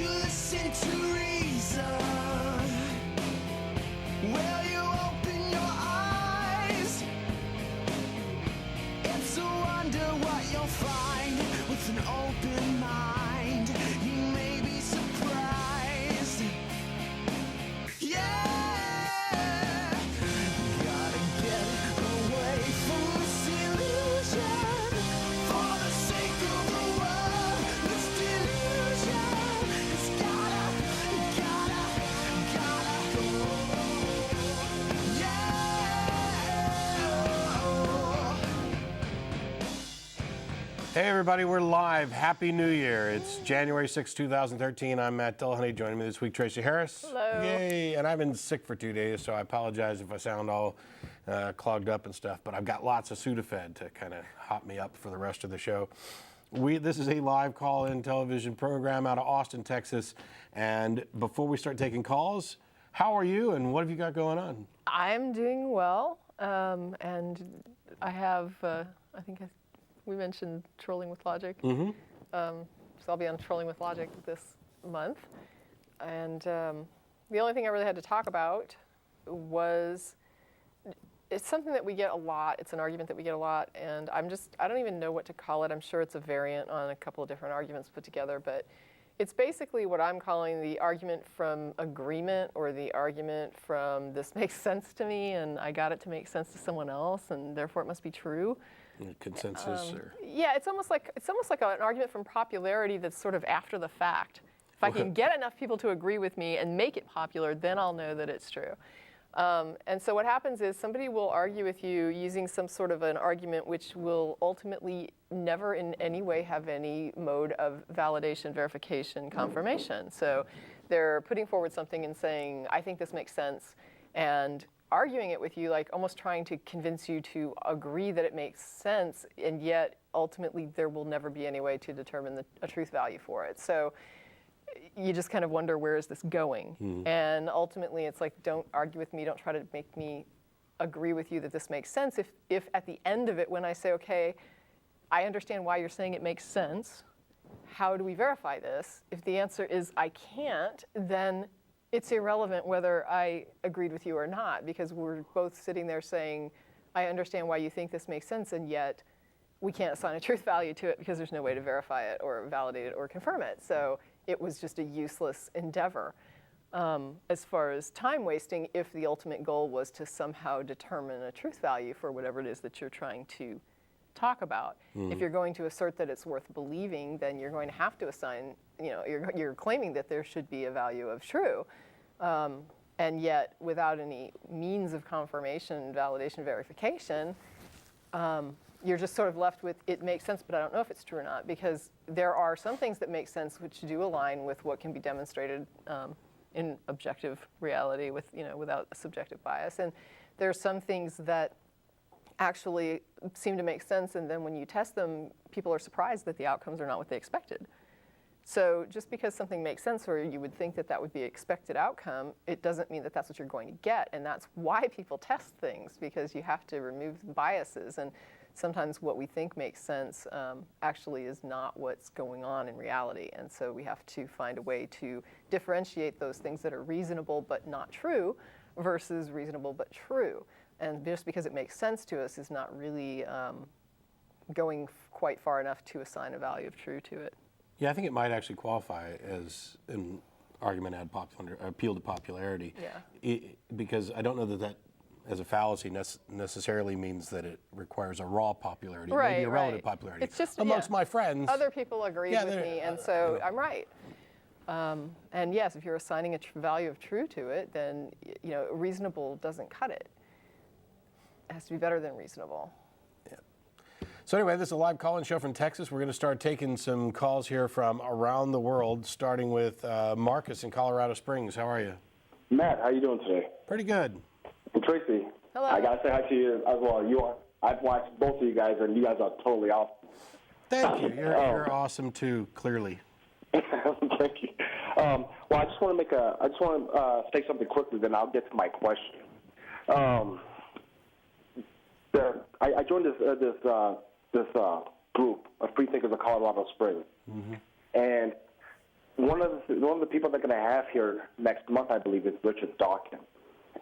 you listen to reason? Will you open your eyes? It's a wonder what you'll find with an open mind. You may be surprised. Yeah, gotta get away from this illusion for the sake of the world. This delusion has gotta go. Yeah. Hey everybody, we're live. Happy New Year. It's January 6, 2013. I'm Matt Dillahunty. Joining me this week, Tracy Harris. Hello. Yay. And I've been sick for 2 days, so I apologize if I sound all clogged up and stuff, but I've got lots of Sudafed to kind of hop me up for the rest of the show. This is a live call-in television program out of Austin, Texas. And before we start taking calls, how are you and what have you got going on? I'm doing well, and I have, we mentioned Trolling with Logic. Mm-hmm. So I'll be on Trolling with Logic this month. And the only thing I really had to talk about was, it's something that we get a lot. It's an argument that we get a lot, and I don't even know what to call it. I'm sure it's a variant on a couple of different arguments put together, but it's basically what I'm calling the argument from agreement, or the argument from this makes sense to me and I got it to make sense to someone else and therefore it must be true. Consensus or? Yeah, it's almost like an argument from popularity that's sort of after the fact. If I can get enough people to agree with me and make it popular, then I'll know that it's true. And so what happens is somebody will argue with you using some sort of an argument which will ultimately never in any way have any mode of validation, verification, confirmation. So they're putting forward something and saying, I think this makes sense, and arguing it with you, like almost trying to convince you to agree that it makes sense, and yet ultimately there will never be any way to determine a truth value for it. So you just kind of wonder, where is this going? And ultimately it's like, don't argue with me, don't try to make me agree with you that this makes sense. If at the end of it, when I say, okay, I understand why you're saying it makes sense, how do we verify this? If the answer is I can't, then it's irrelevant whether I agreed with you or not, because we're both sitting there saying, I understand why you think this makes sense, and yet we can't assign a truth value to it because there's no way to verify it or validate it or confirm it. So it was just a useless endeavor as far as time wasting, if the ultimate goal was to somehow determine a truth value for whatever it is that you're trying to talk about. If you're going to assert that it's worth believing, then you're going to have to assign, you're claiming that there should be a value of true. And yet, without any means of confirmation, validation, verification, you're just sort of left with, it makes sense, but I don't know if it's true or not, because there are some things that make sense which do align with what can be demonstrated in objective reality without a subjective bias. And there are some things that actually seem to make sense, and then when you test them, people are surprised that the outcomes are not what they expected. So just because something makes sense, or you would think that that would be an expected outcome, it doesn't mean that that's what you're going to get. And that's why people test things, because you have to remove biases. And sometimes what we think makes sense actually is not what's going on in reality. And so we have to find a way to differentiate those things that are reasonable but not true versus reasonable but true. And just because it makes sense to us is not really going quite far enough to assign a value of true to it. Yeah, I think it might actually qualify as an argument appeal to popularity. Yeah. Because I don't know that as a fallacy necessarily means that it requires a raw popularity, right, maybe a relative right. popularity. It's just amongst my friends. Other people agree with me, and so I'm right. And yes, if you're assigning a value of true to it, then reasonable doesn't cut it. It has to be better than reasonable. Yeah. So anyway, this is a live call-in show from Texas. We're going to start taking some calls here from around the world, starting with Marcus in Colorado Springs. How are you? Matt, how you doing today? Pretty good. And Tracy, hello. I got to say hi to you as well. I've watched both of you guys, and you guys are totally awesome. Thank you. You're awesome too, clearly. Thank you. Well, I just want to say something quickly, then I'll get to my question. I joined this group of free thinkers of Colorado Springs, and one of the people they're going to have here next month, I believe, is Richard Dawkins.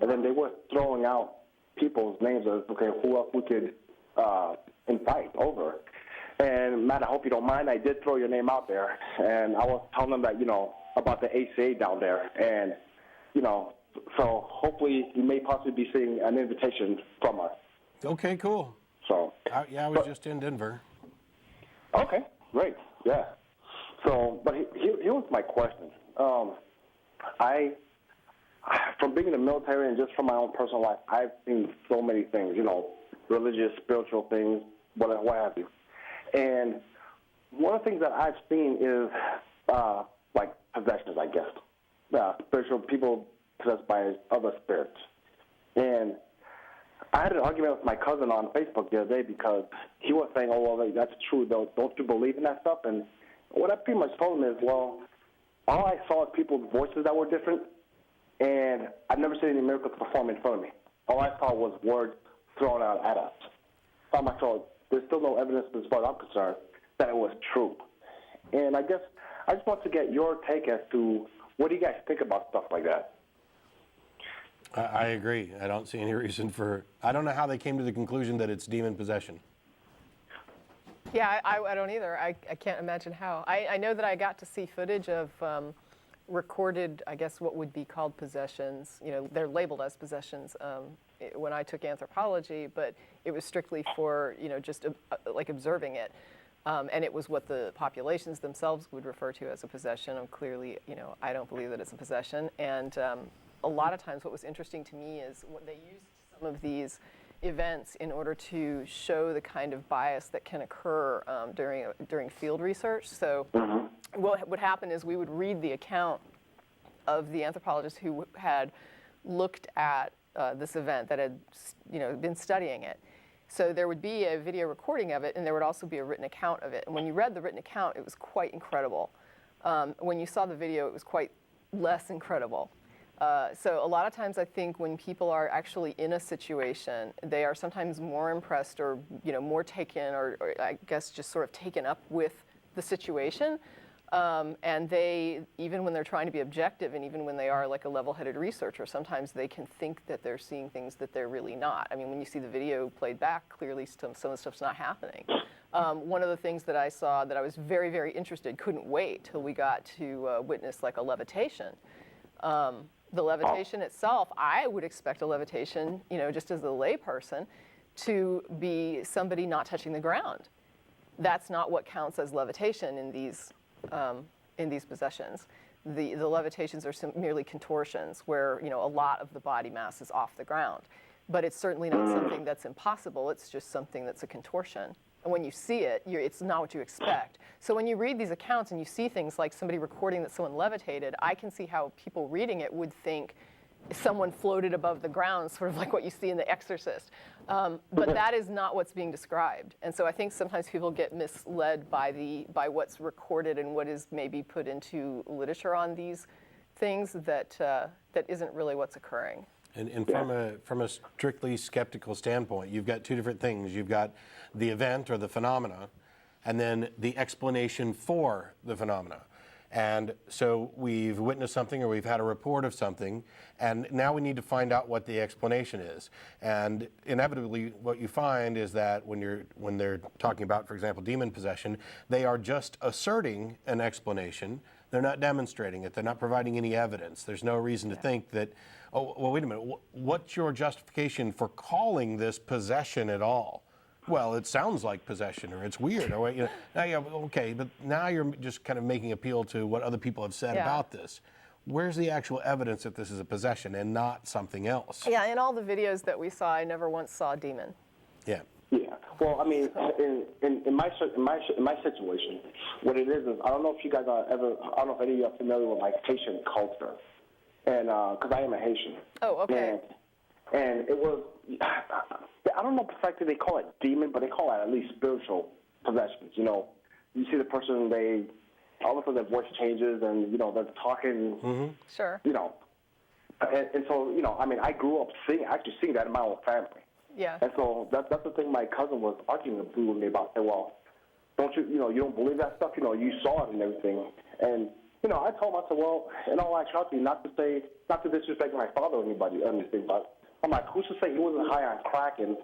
And then they were throwing out people's names of, okay, who else we could invite over. And, Matt, I hope you don't mind. I did throw your name out there. And I was telling them that, about the ACA down there. And, so hopefully you may possibly be seeing an invitation from us. Okay, cool. So I was just in Denver. Okay, great. Yeah. So, but here was my question. From being in the military and just from my own personal life, I've seen so many things, religious, spiritual things, what have you. And one of the things that I've seen is like possessions, I guess. Spiritual people possessed by other spirits. And I had an argument with my cousin on Facebook the other day because he was saying, oh, well, that's true, though. Don't you believe in that stuff? And what I pretty much told him is, well, all I saw was people's voices that were different, and I've never seen any miracles perform in front of me. All I saw was words thrown out at us. So myself, there's still no evidence, as far as I'm concerned, that it was true. And I guess I just want to get your take as to what do you guys think about stuff like that? I agree. I don't see any reason I don't know how they came to the conclusion that it's demon possession. Yeah, I don't either. I can't imagine how. I know that I got to see footage of recorded, I guess, what would be called possessions. They're labeled as possessions when I took anthropology, but it was strictly for, just like observing it. And it was what the populations themselves would refer to as a possession. And clearly, I don't believe that it's a possession. And a lot of times what was interesting to me is what they used some of these events in order to show the kind of bias that can occur during field research. So what would happen is we would read the account of the anthropologist who had looked at this event, that had been studying it. So there would be a video recording of it, and there would also be a written account of it. And when you read the written account, it was quite incredible. When you saw the video, it was quite less incredible. So a lot of times I think when people are actually in a situation, they are sometimes more impressed or more taken or I guess just sort of taken up with the situation. And they, even when they're trying to be objective and even when they are like a level-headed researcher, sometimes they can think that they're seeing things that they're really not. I mean, when you see the video played back, clearly some of the stuff's not happening. One of the things that I saw that I was very, very interested, couldn't wait till we got to witness like a levitation. The levitation itself, I would expect a levitation, just as a layperson, to be somebody not touching the ground. That's not what counts as levitation in these possessions. The levitations are merely contortions where, a lot of the body mass is off the ground. But it's certainly not something that's impossible. It's just something that's a contortion. And when you see it, it's not what you expect. So when you read these accounts and you see things like somebody recording that someone levitated, I can see how people reading it would think someone floated above the ground, sort of like what you see in The Exorcist. But that is not what's being described. And so I think sometimes people get misled by what's recorded and what is maybe put into literature on these things that isn't really what's occurring. And from a strictly skeptical standpoint, you've got two different things. You've got the event or the phenomena, and then the explanation for the phenomena. And so we've witnessed something or we've had a report of something, and now we need to find out what the explanation is. And inevitably what you find is that when they're talking about, for example, demon possession, they are just asserting an explanation. They're not demonstrating it. They're not providing any evidence. There's no reason to think that, oh, well, wait a minute, what's your justification for calling this possession at all? Well, it sounds like possession, or it's weird, or okay, but now you're just kind of making appeal to what other people have said about this. Where's the actual evidence that this is a possession and not something else? Yeah, in all the videos that we saw, I never once saw a demon. Yeah. Yeah. Well, I mean, in my situation, what it is I don't know if you guys I don't know if any of you are familiar with like Haitian culture, and because I am a Haitian. Oh, okay. And it was, I don't know precisely they call it demon, but they call it at least spiritual possessions. You see the person, all of a sudden their voice changes and, they're talking. Mm-hmm. Sure. And so, I mean, I grew up actually seeing that in my own family. Yeah. And so that's the thing my cousin was arguing with me about. Say, well, don't you, you don't believe that stuff? You saw it and everything. And I told him, I said, well, in all actuality, not to disrespect my father or anybody, anything, but I'm like, who's to say he wasn't high on crack and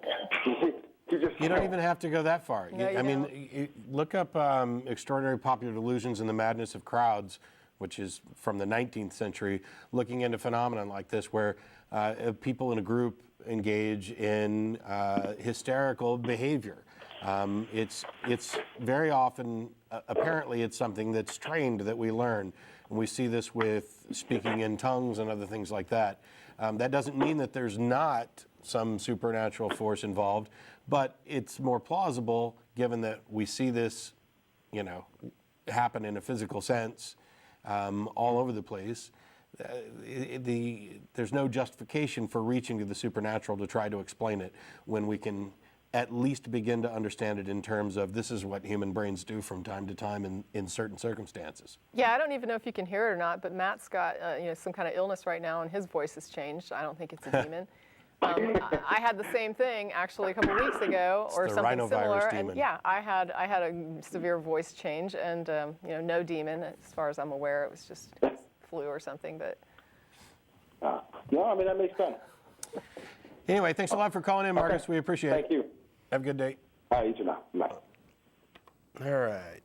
he just. You don't even have to go that far. No, you I mean, don't. look up Extraordinary Popular Delusions and the Madness of Crowds, which is from the 19th century, looking into phenomenon like this where people in a group engage in hysterical behavior. It's very often, apparently it's something that's trained that we learn. And we see this with speaking in tongues and other things like that. That doesn't mean that there's not some supernatural force involved, but it's more plausible given that we see this, happen in a physical sense all over the place. There's no justification for reaching to the supernatural to try to explain it when we can at least begin to understand it in terms of this is what human brains do from time to time in certain circumstances. Yeah, I don't even know if you can hear it or not, but Matt's got some kind of illness right now, and his voice has changed. I don't think it's a demon. I had the same thing actually a couple weeks ago, or the something rhinovirus similar. demon. And yeah, I had a severe voice change, and no demon as far as I'm aware. It was just flu or something, but. No, I mean that makes sense. Anyway, thanks a lot for calling in, Marcus. Okay. We appreciate Thank it. you. Have a good day. All right, you too now. Bye. All right.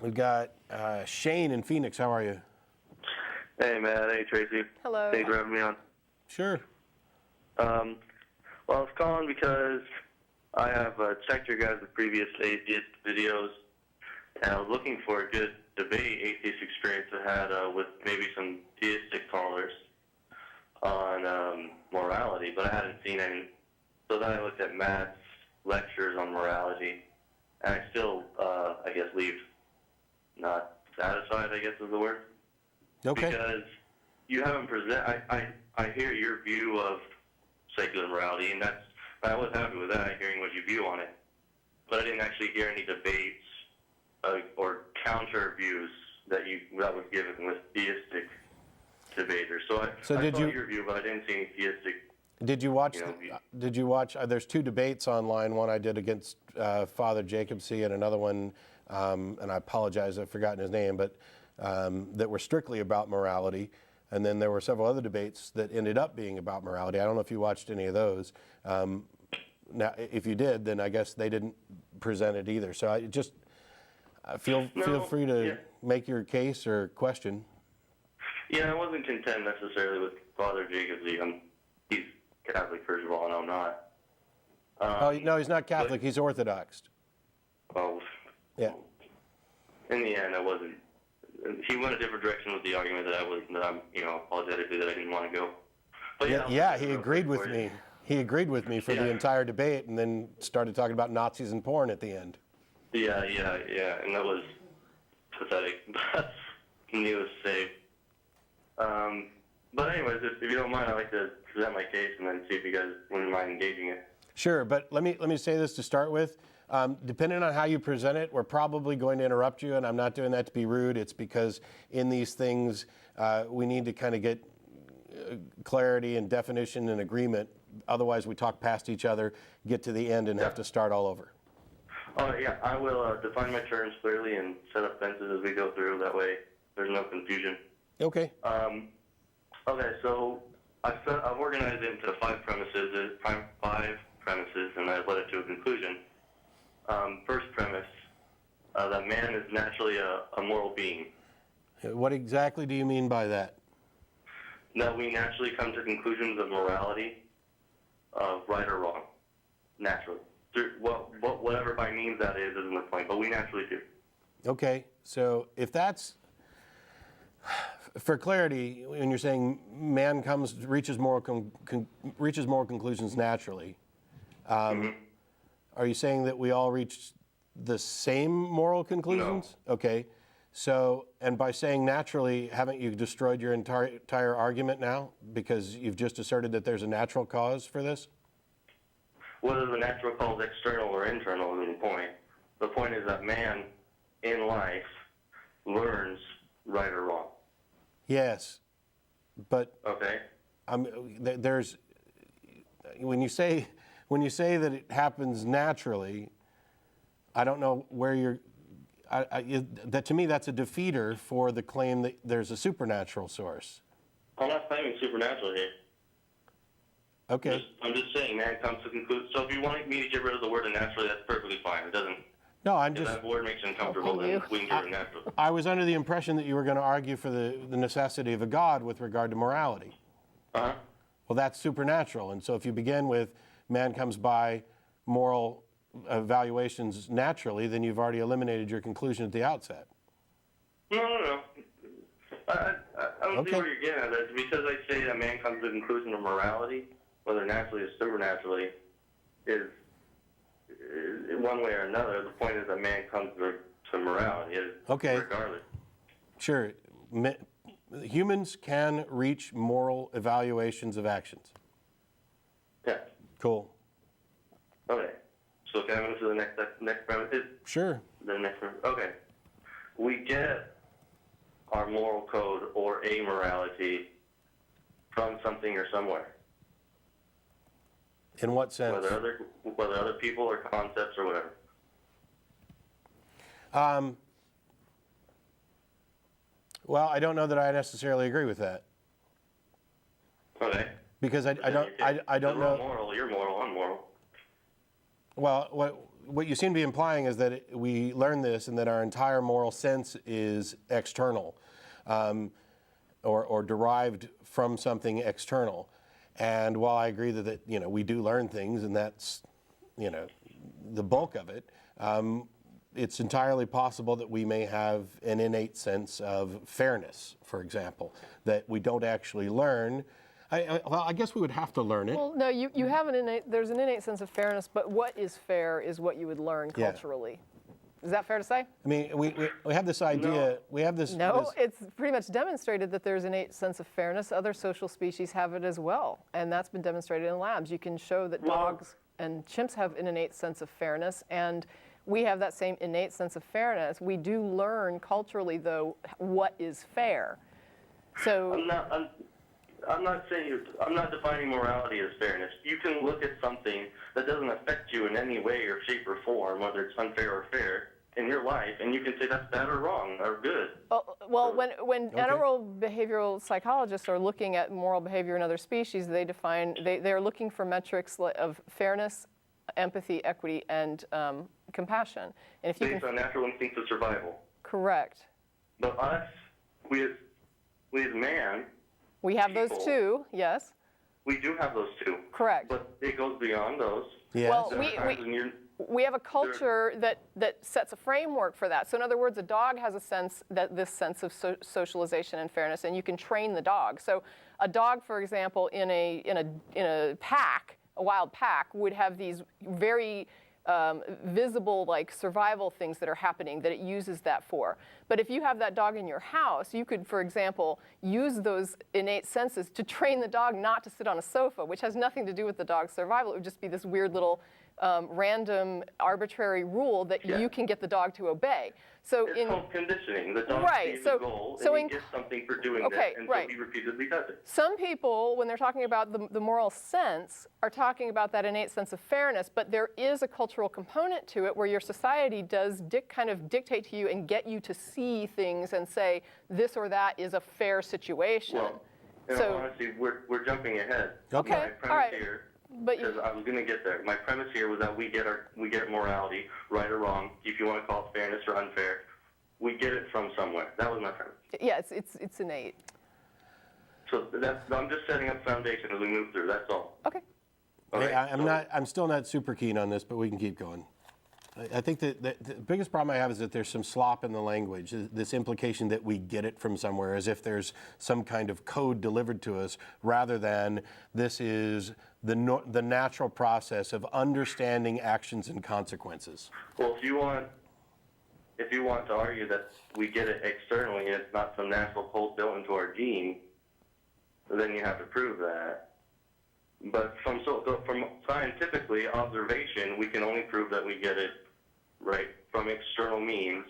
We've got Shane in Phoenix. How are you? Hey, Matt. Hey, Tracy. Hello. Thanks for having me on. Sure. Well, I was calling because I have checked your guys' previous atheist videos, and I was looking for a good debate atheist experience I had with maybe some theistic callers on morality, but I hadn't seen any. So then I looked at Matt's lectures on morality, and I still, I guess, leave not satisfied, I guess is the word. Okay. Because you haven't I hear your view of secular morality, and I was happy with that, hearing what you view on it. But I didn't actually hear any debates or counter views that was given with theistic debaters. So I saw your view, but I didn't see any theistic. Did you watch? Did you watch? There's two debates online. One I did against Father Jacobsy, and another one, and I apologize, I've forgotten his name, but that were strictly about morality. And then there were several other debates that ended up being about morality. I don't know if you watched any of those. Now, if you did, then I guess they didn't present it either. So I just feel free to make your case or question. Yeah, I wasn't content necessarily with Father Jacobsy. He's Catholic, first of all, and I'm not. No, he's not Catholic. He's Orthodox. Well, Yeah. in the end, I wasn't. He went a different direction with the argument that I'm, apologetically that I didn't want to go. But Yeah, he agreed with me. He agreed with me for the entire debate, and then started talking about Nazis and porn at the end. Yeah, and that was pathetic. But needless to say. But anyways, if you don't mind, I'd like to present my case and then see if you guys wouldn't mind engaging it. Sure, but let me say this to start with. Depending on how you present it, we're probably going to interrupt you, and I'm not doing that to be rude. It's because in these things, we need to kind of get clarity and definition and agreement. Otherwise, we talk past each other, get to the end, and have to start all over. Yeah, I will define my terms clearly and set up fences as we go through. That way, there's no confusion. Okay. Okay, so I've organized it into five premises, and I've led it to a conclusion. First premise, that man is naturally a moral being. What exactly do you mean by that? That we naturally come to conclusions of morality, of right or wrong, naturally. Whatever by means that is isn't the point, but we naturally do. Okay, so if that's, for clarity, when you're saying man reaches moral conclusions naturally, are you saying that we all reach the same moral conclusions? No. Okay. So, and by saying naturally, haven't you destroyed your entire argument now? Because you've just asserted that there's a natural cause for this? Whether the natural cause is external or internal isn't the point. The point is that man, in life, learns right or wrong. Yes. But Okay. there's, when you say that it happens naturally, I don't know where that to me, that's a defeater for the claim that there's a supernatural source. I'm not claiming supernatural here. Okay. I'm just saying man comes to conclusion. So if you want me to get rid of the word naturally, that's perfectly fine. It doesn't. No, I'm If just. that word makes you uncomfortable, Helping then you. we can get rid of natural. I was under the impression that you were going to argue for the necessity of a God with regard to morality. Uh-huh. Well, that's supernatural. And so if you begin with man comes by moral evaluations naturally, then you've already eliminated your conclusion at the outset. No. I don't see Okay. where you're getting at. That because I say that man comes to the conclusion of morality, whether naturally or supernaturally, is one way or another. The point is that man comes to morality. Okay. Regardless. Sure. Humans can reach moral evaluations of actions. Yeah. Cool. Okay. So can I move to the next premise? Sure. The next premise. Okay. We get our moral code or a morality from something or somewhere. In what sense? Whether other people or concepts or whatever. Well, I don't know that I necessarily agree with that Okay. because I don't know. Moral, you're moral, I'm moral. Well, what you seem to be implying is that we learn this and that our entire moral sense is external, or derived from something external. And while I agree that we do learn things and that's the bulk of it, it's entirely possible that we may have an innate sense of fairness, for example, that we don't actually learn. I guess we would have to learn it. Well, no, you have there's an innate sense of fairness, but what is fair is what you would learn Yeah. culturally. Is that fair to say? I mean, we have this idea. No. We have this. No, this- it's pretty much demonstrated that there's an innate sense of fairness. Other social species have it as well, and that's been demonstrated in labs. You can show that dogs and chimps have an innate sense of fairness, and we have that same innate sense of fairness. We do learn culturally, though, what is fair. So I'm not saying I'm not defining morality as fairness. You can look at something that doesn't affect you in any way or shape or form, whether it's unfair or fair, in your life, and you can say that's bad or wrong or good. Well, when animal behavioral psychologists are looking at moral behavior in other species, they're looking for metrics of fairness, empathy, equity, and compassion. And if you Based on natural instincts of survival. correct, But us, we as man, we have those people. too. Yes, we do have those two. correct. But it goes beyond those. Yes. Well, There are times when you're we have a culture that sets a framework for that. So in other words, a dog has this sense of socialization and fairness, and you can train the dog. So a dog, for example, in a pack, a wild pack, would have these very visible like survival things that are happening that it uses that for. But if you have that dog in your house, you could, for example, use those innate senses to train the dog not to sit on a sofa, which has nothing to do with the dog's survival. It would just be this weird little random arbitrary rule that you can get the dog to obey. So it's called conditioning. The dog Right, sees so- a goal so and in- he gets something for doing Okay, that, and right. so he repeatedly does it. some people, when they're talking about the moral sense, are talking about that innate sense of fairness, but there is a cultural component to it where your society does kind of dictate to you and get you to see things and say this or that is a fair situation. Well, in So- all honesty, we're jumping ahead. Okay. My all premise right. here, But you- because I was going to get there. My premise here was that we get morality, right or wrong, if you want to call it fairness or unfair. We get it from somewhere. That was my premise. yeah, it's innate. So I'm just setting up foundation as we move through. That's all. Okay. Okay, I'm still not super keen on this, but we can keep going. I think that the biggest problem I have is that there's some slop in the language, this implication that we get it from somewhere, as if there's some kind of code delivered to us, rather than this is the natural process of understanding actions and consequences. Well, if you want to argue that we get it externally and it's not some natural code built into our gene, then you have to prove that. But from scientifically observation, we can only prove that we get it right from external means,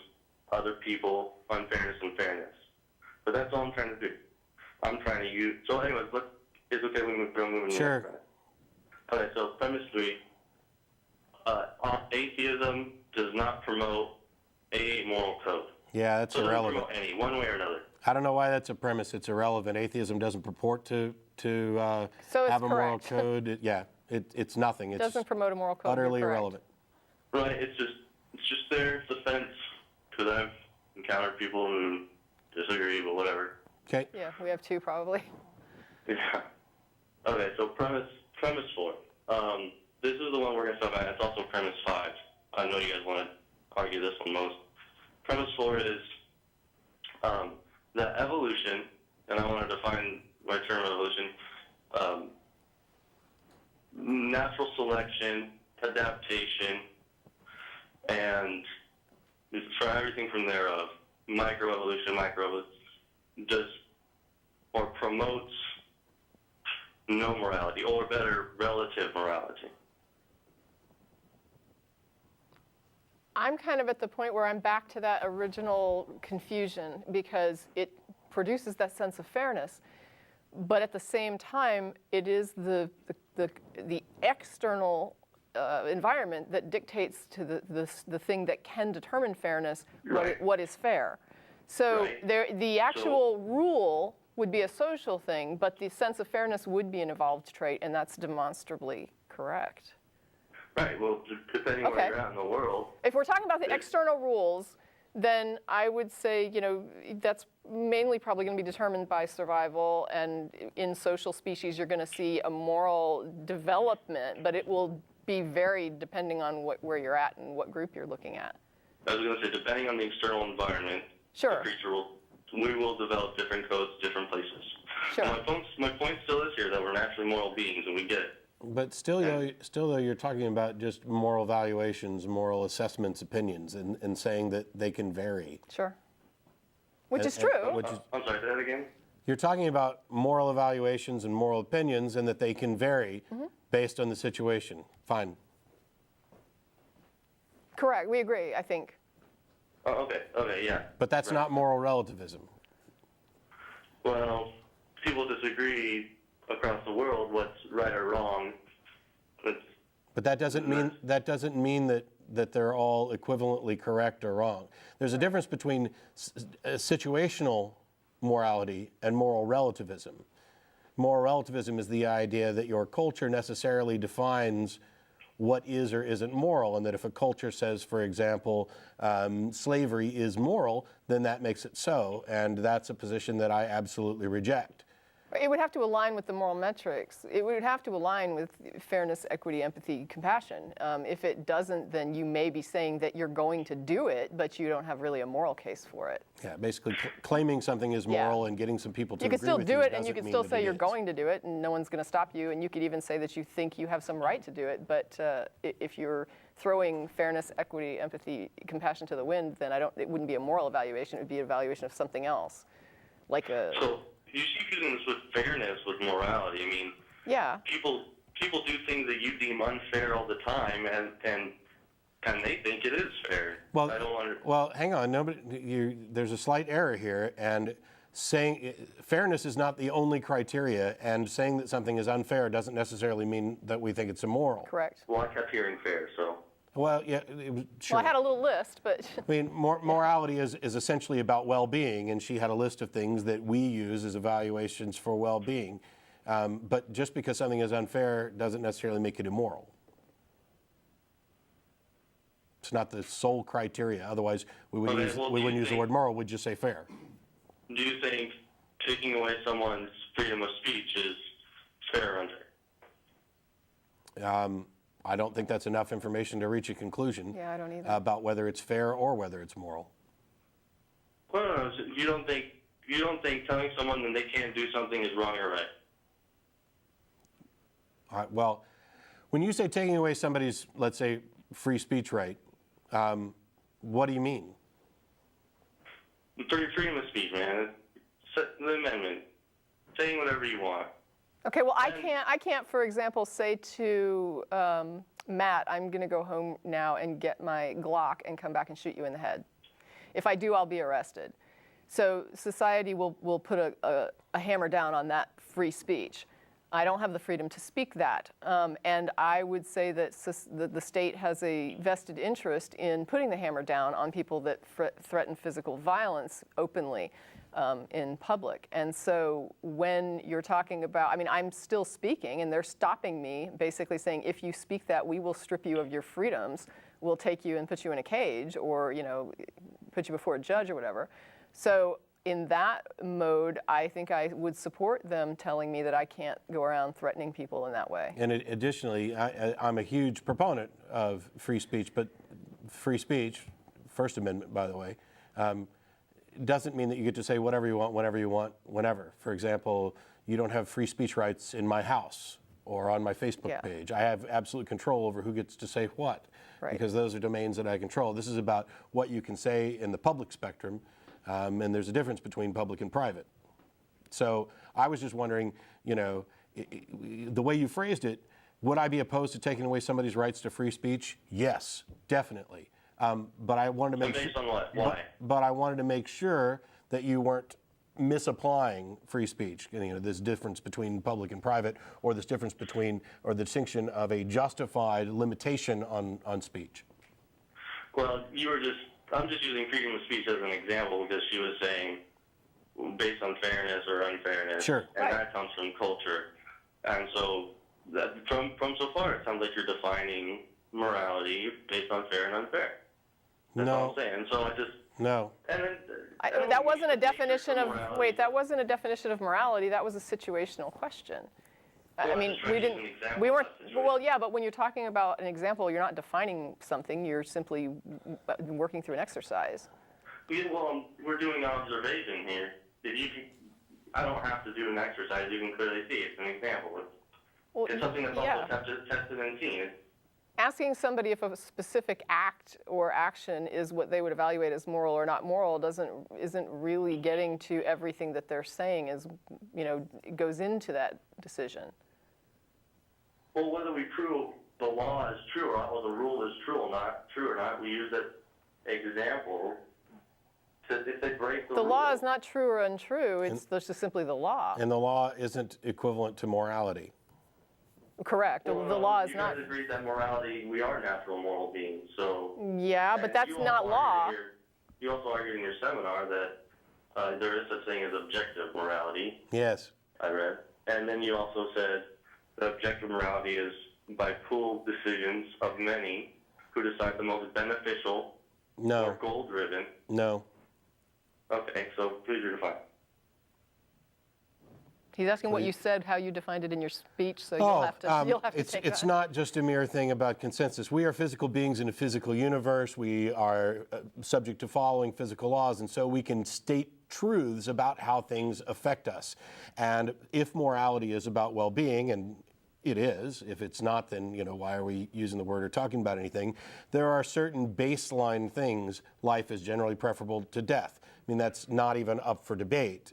other people, unfairness and fairness. But that's all I'm trying to do. I'm trying to use. So, anyways, it's okay. We move on. Sure. Okay. So premise 3: atheism does not promote a moral code. Yeah, that's So it doesn't irrelevant. promote any, one way or another. I don't know why that's a premise. It's irrelevant. Atheism doesn't purport to So it's have a moral correct. code. It's nothing. It's Doesn't promote a moral code. utterly You're correct. irrelevant. Right, it's just their defense, because I've encountered people who disagree, but whatever. Okay. Yeah, we have two probably. Yeah. Okay, so premise 4. This is the one we're going to stop at. It's also premise 5. I know you guys want to argue this one most. Premise 4 is that evolution, and I want to define my term evolution, natural selection, adaptation, and for everything from thereof, microevolution, does or promotes no morality, or better, relative morality. I'm kind of at the point where I'm back to that original confusion because it produces that sense of fairness, but at the same time, it is the external environment that dictates to the thing that can determine fairness, Right. what is fair. So Right. the actual rule would be a social thing, but the sense of fairness would be an evolved trait, and that's demonstrably correct. Right, well, depending Okay. where you're at in the world. If we're talking about the external rules, then I would say, that's mainly probably going to be determined by survival, and in social species you're going to see a moral development, but it will be varied depending on where you're at and what group you're looking at. I was going to say, depending on the external environment, Sure. the creature we will develop different codes, different places. Sure. My point still is here that we're naturally moral beings, and we get it. But still, though, you're talking about just moral valuations, moral assessments, opinions, and saying that they can vary. Sure. Which is And- true. which is- I'm sorry, say that again? You're talking about moral evaluations and moral opinions, and that they can vary based on the situation. Fine. Correct. We agree, I think. Oh, okay, yeah. But that's Right. not moral relativism. Well, people disagree across the world what's right or wrong. But that doesn't mean that they're all equivalently correct or wrong. There's a difference between situational morality and moral relativism. Moral relativism is the idea that your culture necessarily defines what is or isn't moral, and that if a culture says, for example, slavery is moral, then that makes it so, and that's a position that I absolutely reject. It would have to align with the moral metrics. It would have to align with fairness, equity, empathy, compassion. If it doesn't, then you may be saying that you're going to do it, but you don't have really a moral case for it. Yeah, basically claiming something is moral and getting some people to You agree can still with do you it, and you doesn't can mean still that say it you're is. going to do it, and no one's going to stop you. And you could even say that you think you have some right to do it. But if you're throwing fairness, equity, empathy, compassion to the wind, then it wouldn't be a moral evaluation. It would be an evaluation of something else, like a. So you keep using this with fairness, with morality. I mean, Yeah. people do things that you deem unfair all the time, and they think it is fair. Well, I don't well, hang on. There's a slight error here, and saying fairness is not the only criteria, and saying that something is unfair doesn't necessarily mean that we think it's immoral. Correct. Well, I kept hearing fair, so. Well, yeah, sure. Well, I had a little list, but. I mean, morality is essentially about well-being, and she had a list of things that we use as evaluations for well-being. But just because something is unfair doesn't necessarily make it immoral. It's not the sole criteria. Otherwise, we wouldn't use the word moral. We'd just say fair. Do you think taking away someone's freedom of speech is fair or unfair? I don't think that's enough information to reach a conclusion Yeah, I don't either. about whether it's fair or whether it's moral. Well, no, so you don't think telling someone that they can't do something is wrong or right? All right, well, when you say taking away somebody's, let's say, free speech right, what do you mean? Freedom of speech, man. The amendment. Saying whatever you want. Okay, well, I can't, for example, say to Matt, I'm going to go home now and get my Glock and come back and shoot you in the head. If I do, I'll be arrested. So society will put a hammer down on that free speech. I don't have the freedom to speak that. And I would say that the state has a vested interest in putting the hammer down on people that threaten physical violence openly in public. And so when you're talking about, I mean, I'm still speaking and they're stopping me, basically saying, if you speak that, we will strip you of your freedoms. We'll take you and put you in a cage, or, you know, put you before a judge or whatever. So in that mode, I think I would support them telling me that I can't go around threatening people in that way. And additionally, I'm a huge proponent of free speech, but free speech, First Amendment, by the way, doesn't mean that you get to say whatever you want, whenever you want, whenever. For example, you don't have free speech rights in my house or on my Facebook page. I have absolute control over who gets to say what, because those are domains that I control. This is about what you can say in the public spectrum. And there's a difference between public and private. So I was just wondering, you know, the way you phrased it, would I be opposed to taking away somebody's rights to free speech? Yes, definitely. But I wanted to make based on what? Why? But I wanted to make sure that you weren't misapplying free speech. You know, this difference between public and private, or this difference between, or the distinction of a justified limitation on speech. Well, I'm just using freedom of speech as an example because she was saying based on fairness or unfairness. Sure. And that comes from culture. And so that, from so far, it sounds like you're defining morality based on fair and unfair. That's all I'm saying. So I just... No. And then, That wasn't a definition of, wait, that wasn't a definition of morality. That was a situational question. Well, I mean, we weren't, well, yeah, but when you're talking about an example, you're not defining something, you're simply working through an exercise. Well, we're doing observation here. I don't have to do an exercise, you can clearly see it's an example. It's something that's also tested and seen. Asking somebody if a specific act or action is what they would evaluate as moral or not moral isn't really getting to everything that they're saying is, you know, goes into that decision. Well, whether we prove the law is true or not, or the rule is true or not, we use that example to, if they break the rule. The law is not true or untrue, it's just simply the law. And the law isn't equivalent to morality. Correct. Well, the law is not. You guys agree that morality, we are natural moral beings, so... Yeah, but that's not law. You also argued in your seminar that there is such thing as objective morality. Yes. I read. And then you also said that objective morality is by pooled decisions of many who decide the most beneficial or goal-driven. No. Okay, so please redefine. He's asking what you said, how you defined it in your speech, so you'll have to take it's that. not just a mere thing about consensus. We are physical beings in a physical universe. We are subject to following physical laws, and so we can state truths about how things affect us. And if morality is about well-being, and it is, if it's not, then, you know, why are we using the word or talking about anything? There are certain baseline things. Life is generally preferable to death. I mean, that's not even up for debate.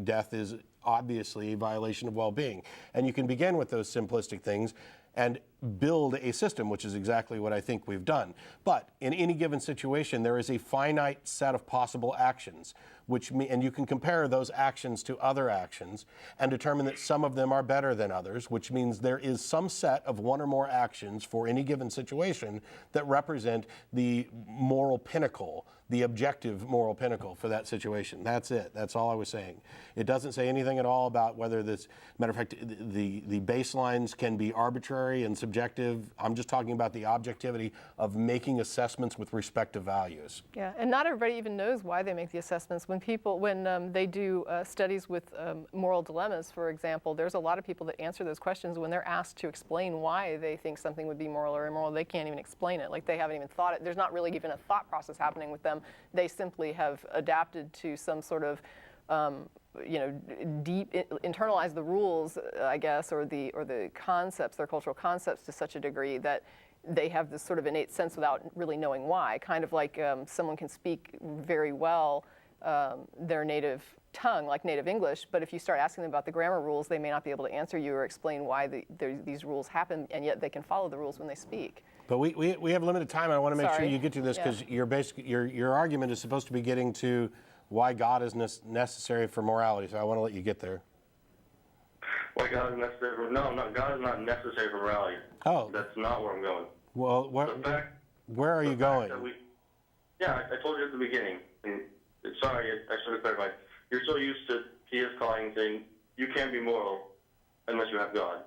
Death is obviously a violation of well-being. And you can begin with those simplistic things and build a system, which is exactly what I think we've done. But in any given situation, there is a finite set of possible actions, and you can compare those actions to other actions and determine that some of them are better than others, which means there is some set of one or more actions for any given situation that represent the moral pinnacle, the objective moral pinnacle for that situation. That's it. That's all I was saying. It doesn't say anything at all about whether this, matter of fact, the baselines can be arbitrary and subjective. I'm just talking about the objectivity of making assessments with respect to values. Yeah, and not everybody even knows why they make the assessments. When they do studies with moral dilemmas, for example, there's a lot of people that answer those questions when they're asked to explain why they think something would be moral or immoral. They can't even explain it. Like, they haven't even thought it. There's not really even a thought process happening with them. They simply have adapted to some sort of deep internalize the rules, I guess, or the concepts, their cultural concepts, to such a degree that they have this sort of innate sense without really knowing why. Kind of like someone can speak very well their native tongue, like native English, but if you start asking them about the grammar rules, they may not be able to answer you or explain why these rules happen, and yet they can follow the rules when they speak. But we have limited time. I want to make sure you get to this, because your argument is supposed to be getting to why God is necessary for morality. So I want to let you get there. Why God is necessary for, no, God is not necessary for morality. Oh. That's not where I'm going. Well, where are you going? I told you at the beginning. And sorry, I should have clarified. You're so used to Theist calling and saying you can't be moral unless you have God.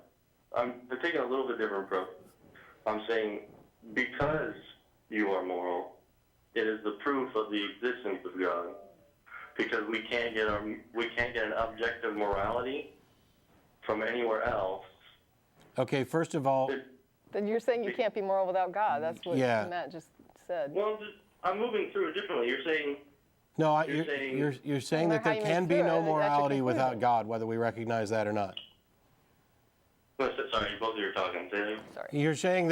I'm taking a little bit different approach. I'm saying because you are moral, it is the proof of the existence of God. Because we can't get an objective morality from anywhere else. Okay, first of all, Then you're saying you can't be moral without God. That's what Matt just said. Well, I'm moving through it differently. You're saying. No, you're saying that there can be no morality without God, whether we recognize that or not. Sorry, both of you are talking. Sorry. You're saying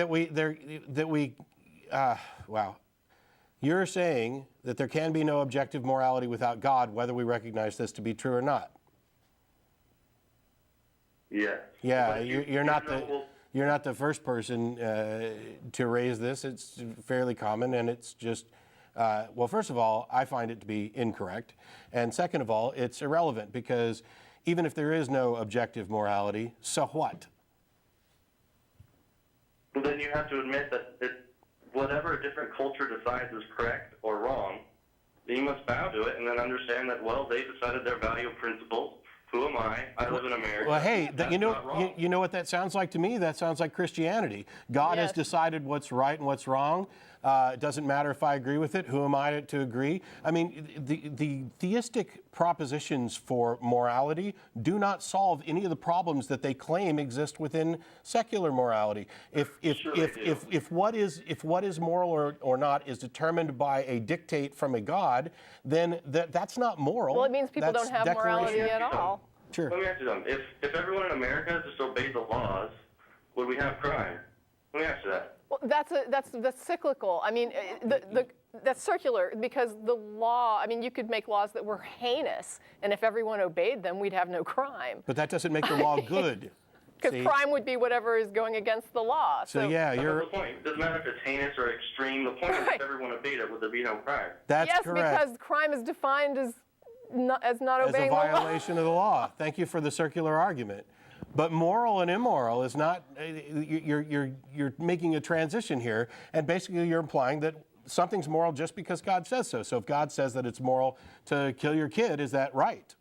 You're saying that there can be no objective morality without God, whether we recognize this to be true or not. Yeah. Yeah, you're not the first person to raise this. It's fairly common, and it's just. Well, first of all, I find it to be incorrect. And second of all, it's irrelevant because even if there is no objective morality, so what? Well, then you have to admit that whatever a different culture decides is correct or wrong, then you must bow to it and then understand that, well, they decided their value principles. Who am I? I live in America. Well, hey, you know what that sounds like to me? That sounds like Christianity. God has decided what's right and what's wrong. It doesn't matter if I agree with it. Who am I to agree? I mean, the theistic propositions for morality do not solve any of the problems that they claim exist within secular morality. If what is moral or not is determined by a dictate from a God, then that's not moral. Well, it means people don't have morality at all. Sure. Let me ask you something. If everyone in America just obeyed the laws, would we have crime? Let me ask you that. Well, that's cyclical. I mean, that's circular because the law. I mean, you could make laws that were heinous, and if everyone obeyed them, we'd have no crime. But that doesn't make the law good. Because crime would be whatever is going against the law. So yeah, you're. That's the point. It doesn't matter if it's heinous or extreme. The point is if everyone obeyed it, would there be no crime? That's yes, correct. because crime is defined as not obeying the law. As a violation of the law. Thank you for the circular argument. But moral and immoral is not. You're making a transition here, and basically you're implying that something's moral just because God says so. So if God says that it's moral to kill your kid, is that right?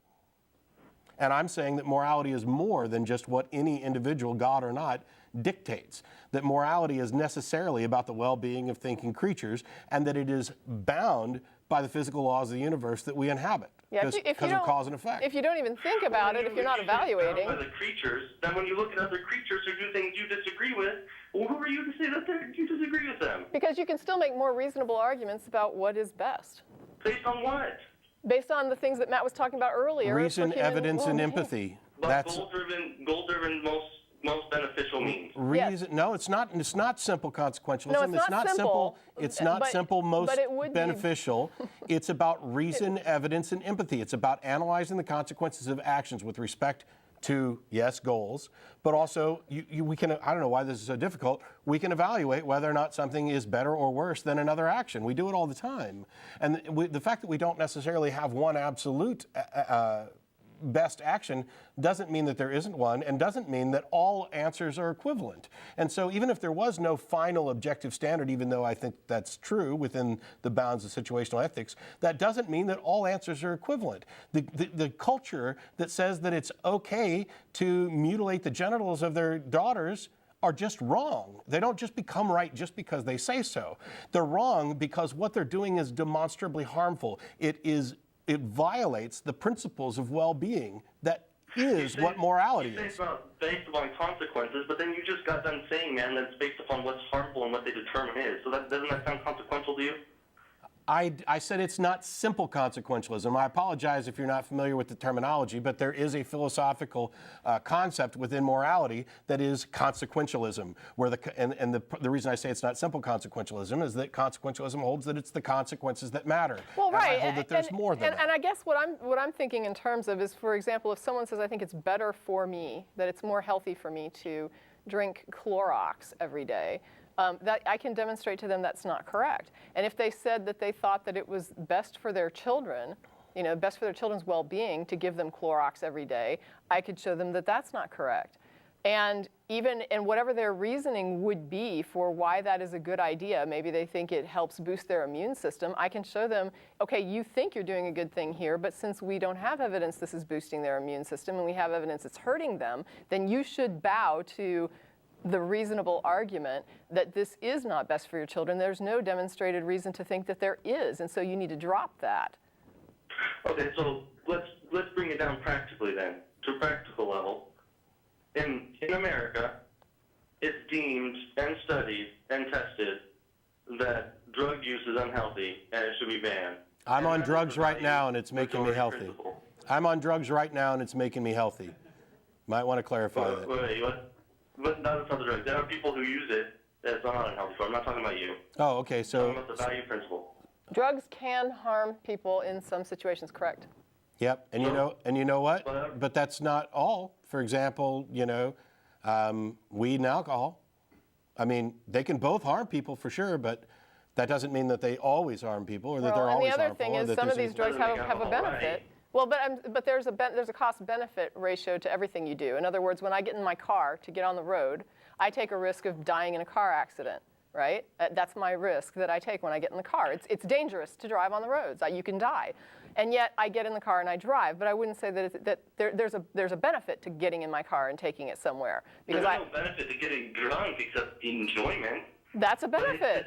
And I'm saying that morality is more than just what any individual, God or not, dictates. That morality is necessarily about the well-being of thinking creatures, and that it is bound by the physical laws of the universe that we inhabit. Yeah, because of cause and effect. If you don't even think about it, if you're not evaluating. By the creatures, then when you look at other creatures who do things you disagree with, well, who are you to say that you disagree with them? Because you can still make more reasonable arguments about what is best. Based on what? Based on the things that Matt was talking about earlier. Reason, evidence, and empathy. That's goal-driven most beneficial means. Reason? Yes. No, it's not. It's not simple consequentialism. No, it's not simple. It's not simple. Most beneficial. It's about reason, evidence, and empathy. It's about analyzing the consequences of actions with respect to goals, but also we can. I don't know why this is so difficult. We can evaluate whether or not something is better or worse than another action. We do it all the time, and the fact that we don't necessarily have one absolute best action doesn't mean that there isn't one, and doesn't mean that all answers are equivalent. And so even if there was no final objective standard, even though I think that's true within the bounds of situational ethics, that doesn't mean that all answers are equivalent. The culture that says that it's okay to mutilate the genitals of their daughters are just wrong. They don't just become right just because they say so. They're wrong because what they're doing is demonstrably harmful. It violates the principles of well-being. That is what morality is. It's not based upon consequences, but then you just got done saying, man, that it's based upon what's harmful and what they determine is. So doesn't that sound consequential to you? I said it's not simple consequentialism. I apologize if you're not familiar with the terminology, but there is a philosophical concept within morality that is consequentialism. Where the reason I say it's not simple consequentialism is that consequentialism holds that it's the consequences that matter. Well, right. And I hold that there's more than that. And I guess what I'm thinking in terms of is, for example, if someone says, I think it's better for me, that it's more healthy for me to drink Clorox every day, that I can demonstrate to them that's not correct. And if they said that they thought that it was best for their children best for their children's well-being to give them Clorox every day, I could show them that that's not correct. And whatever their reasoning would be for why that is a good idea, maybe they think it helps boost their immune system, I can show them, okay, you think you're doing a good thing here, but since we don't have evidence this is boosting their immune system and we have evidence it's hurting them, then you should bow to the reasonable argument that this is not best for your children. There's no demonstrated reason to think that there is, and so you need to drop that. Okay, so let's bring it down practically then, to a practical level. In America, it's deemed and studied and tested that drug use is unhealthy and it should be banned. I'm on drugs right now and it's making me healthy. Principle. I'm on drugs right now and it's making me healthy. Might want to clarify that. Wait, what? But not the drugs. There are people who use it that's not unhealthy. So I'm not talking about you. Oh, okay. I'm So talking about the value principle. Drugs can harm people in some situations, correct? yep. And you know what? But that's not all. For example, weed and alcohol. I mean, they can both harm people for sure, but that doesn't mean that they always harm people or that they're always harmful. And the other thing is some of these drugs have a benefit. Well, but there's a cost-benefit ratio to everything you do. In other words, when I get in my car to get on the road, I take a risk of dying in a car accident, right? That's my risk that I take when I get in the car. It's dangerous to drive on the roads. You can die. And yet I get in the car and I drive, but I wouldn't say that there's a benefit to getting in my car and taking it somewhere. Because there's no benefit to getting drunk except enjoyment. That's a benefit.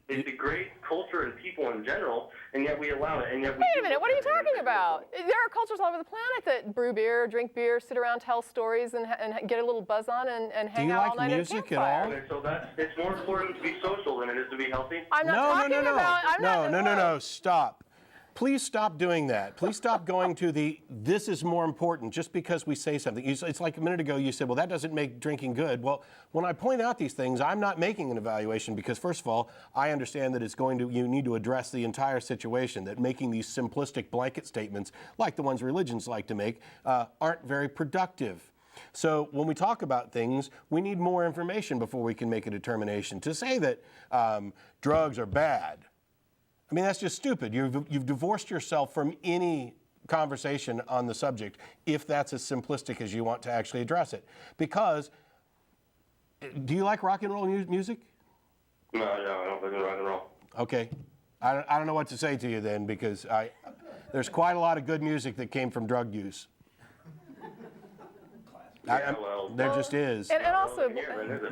It's a great culture and people in general, and yet we allow it. And yet Wait a minute, what are you talking about? There are cultures all over the planet that brew beer, drink beer, sit around, tell stories, and get a little buzz on and hang out all night at a campfire. Do you like music at all? Okay, so it's more important to be social than it is to be healthy? I'm not talking about... No, stop. Please stop doing that. Please stop going to this is more important just because we say something. It's like a minute ago you said, well, that doesn't make drinking good. Well, when I point out these things, I'm not making an evaluation because, first of all, I understand that you need to address the entire situation, that making these simplistic blanket statements, like the ones religions like to make, aren't very productive. So when we talk about things, we need more information before we can make a determination. To say that drugs are bad, I mean, that's just stupid. You've divorced yourself from any conversation on the subject if that's as simplistic as you want to actually address it. Because, do you like rock and roll music? No, I don't like rock and roll. Okay. I don't know what to say to you then, because there's quite a lot of good music that came from drug use. There just is. And also,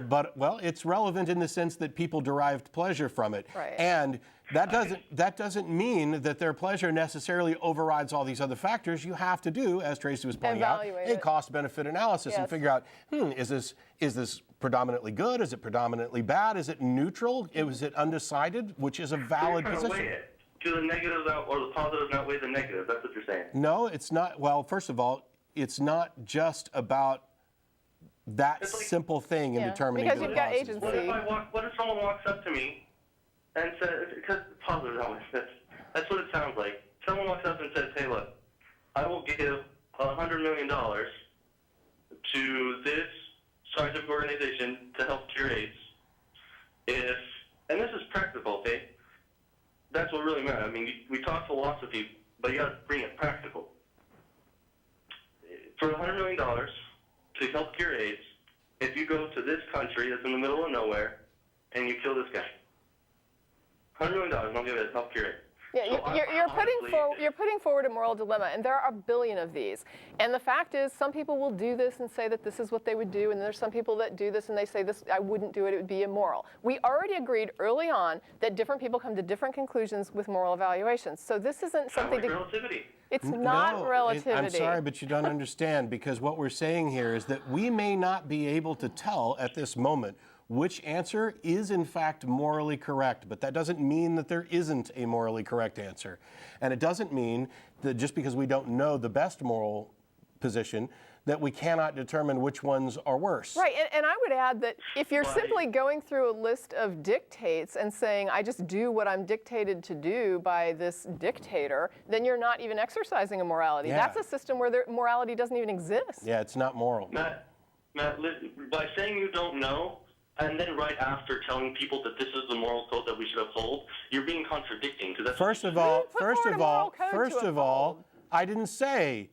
but it's relevant in the sense that people derived pleasure from it, right. And that doesn't mean that their pleasure necessarily overrides all these other factors. You have to do, as Tracy was pointing out, a cost-benefit analysis and figure out, is this predominantly good? Is it predominantly bad? Is it neutral? Is it undecided? Which is a valid position. Weigh it. Do the negatives or the positives outweigh the negatives? That's what you're saying. No, it's not. Well, first of all, it's not just about that simple thing in determining because you've got agency. What if someone walks up to me and says, because positive always, that's what it sounds like. Someone walks up and says, hey, look, I will give $100 million to this scientific organization to help cure AIDS and this is practical, okay? That's what really matters. I mean, we talk philosophy, but you got to bring it practical. For $100 million to help cure AIDS, if you go to this country that's in the middle of nowhere and you kill this guy, $100 million, don't give it to help cure AIDS. Yeah, So you're putting forward a moral dilemma, and there are a billion of these. And the fact is, some people will do this and say that this is what they would do, and there's some people that do this and they say this, I wouldn't do it, it would be immoral. We already agreed early on that different people come to different conclusions with moral evaluations. So this isn't something to... relativity. It's not relativity. I'm sorry, but you don't understand, because what we're saying here is that we may not be able to tell at this moment which answer is in fact morally correct, but that doesn't mean that there isn't a morally correct answer. And it doesn't mean that just because we don't know the best moral position, that we cannot determine which ones are worse. Right, and I would add that if you're simply going through a list of dictates and saying, I just do what I'm dictated to do by this dictator, then you're not even exercising a morality. Yeah. That's a system where morality doesn't even exist. Yeah, it's not moral. Matt, by saying you don't know, and then right after telling people that this is the moral code that we should uphold, you're being contradicting. Because that's First of all, I didn't say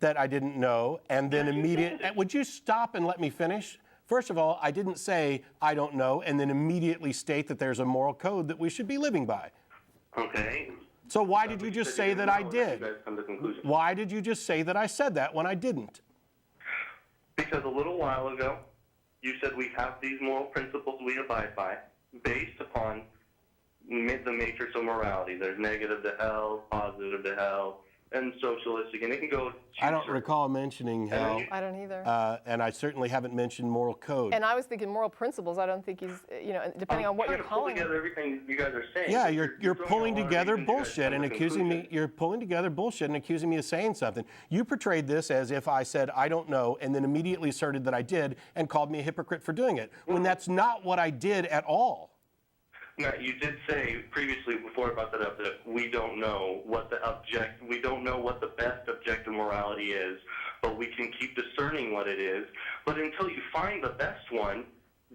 that I didn't know, and then immediately. Would you stop and let me finish? First of all, I didn't say I don't know, and then immediately state that there's a moral code that we should be living by. Okay. So why did you just say that I did? You guys come to conclusion. Why did you just say that I said that when I didn't? Because a little while ago, you said we have these moral principles we abide by based upon the matrix of morality. There's negative to hell, positive to hell, and socialistic, and it can go. I don't recall mentioning hell. I don't either. And I certainly haven't mentioned moral code. And I was thinking moral principles. I don't think he's, depending on what you're calling together them. everything you guys are saying. Yeah, you're throwing pulling a lot of together reasons you guys bullshit come and to accusing me. conclusion. You're pulling together bullshit and accusing me of saying something. You portrayed this as if I said I don't know, and then immediately asserted that I did, and called me a hypocrite for doing it. When that's not what I did at all. No, you did say previously before I brought that up that we don't know what the best objective morality is, but we can keep discerning what it is. But until you find the best one,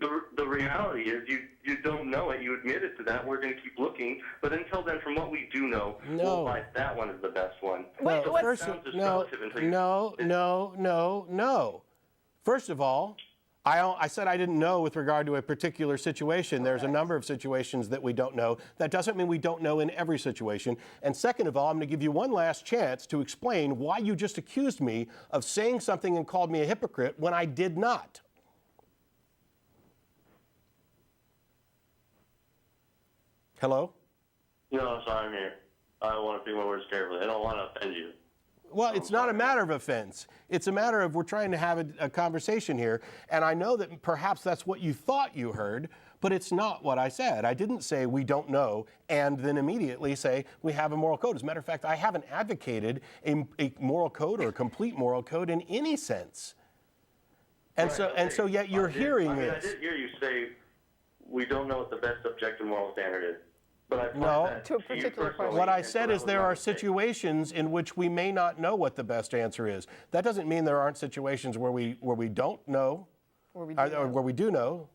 the reality is you don't know it. You admitted to that. We're going to keep looking. But until then, from what we do know, we'll find that one is the best one. Wait, No, what? first, no. First of all, I said I didn't know with regard to a particular situation. There's a number of situations that we don't know. That doesn't mean we don't know in every situation. And second of all, I'm going to give you one last chance to explain why you just accused me of saying something and called me a hypocrite when I did not. Hello? No, sorry, I'm here. I want to pick my words carefully. I don't want to offend you. Well, it's not a matter of offense. It's a matter of we're trying to have a conversation here. And I know that perhaps that's what you thought you heard, but it's not what I said. I didn't say we don't know and then immediately say we have a moral code. As a matter of fact, I haven't advocated a moral code or a complete moral code in any sense. And so yet you're hearing this. I did hear you say we don't know what the best objective moral standard is. But I No. that To a particular question. What I and said so is that there was my are mistake. situations in which we may not know what the best answer is. That doesn't mean there aren't situations where we don't know, Where we do or know. where we do know.